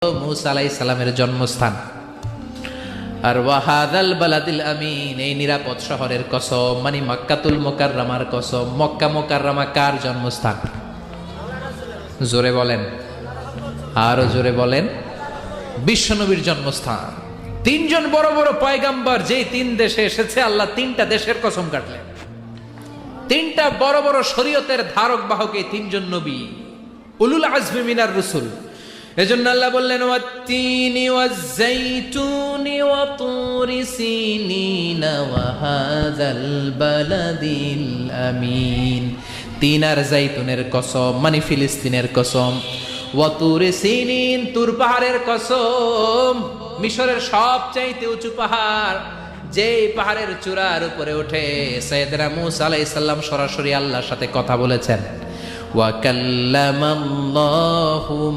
মুসা আলাইহিস সালামের জন্মস্থান। আর ওয়াহাদাল বালাদিল আমিন, এই নিরাপদ শহরের কসম, মানে মক্কাতুল মুকাররমার কসম। মক্কা মুকাররমা কার জন্মস্থান? জোরে বলেন, আরো জোরে বলেন। বিশ্বনবীর জন্মস্থান। তিনজন বড় বড় পয়গাম্বর যেই তিন দেশে এসেছে, আল্লাহ তিনটা দেশের কসম কাটলেন। তিনটা বড় বড় শরীয়তের ধারক বাহক এই তিনজন নবী, উলুল আজমি মিনার রসুল। এজন্য আল্লাহ বললেন ওয়াত-তিনি ওয়াজ-যাইতুনি ওয়া তুরি সিনিনা ওয়া হাযাল বালাদিল আমিন। তিন আর যাইতুনের কসম, মানে ফিলিস্তিনের কসম। ওয়া তুরি সিনিন, তুর পাহাড়ের কসম, মিশরের সবচাইতে উঁচু পাহাড়, যেই পাহাড়ের চূড়ার উপরে উঠে সাইয়েদনা মূসা আলাইহিস সালাম সরাসরি আল্লাহর সাথে কথা বলেছেন। ওয়া কাল্লামাল্লাহু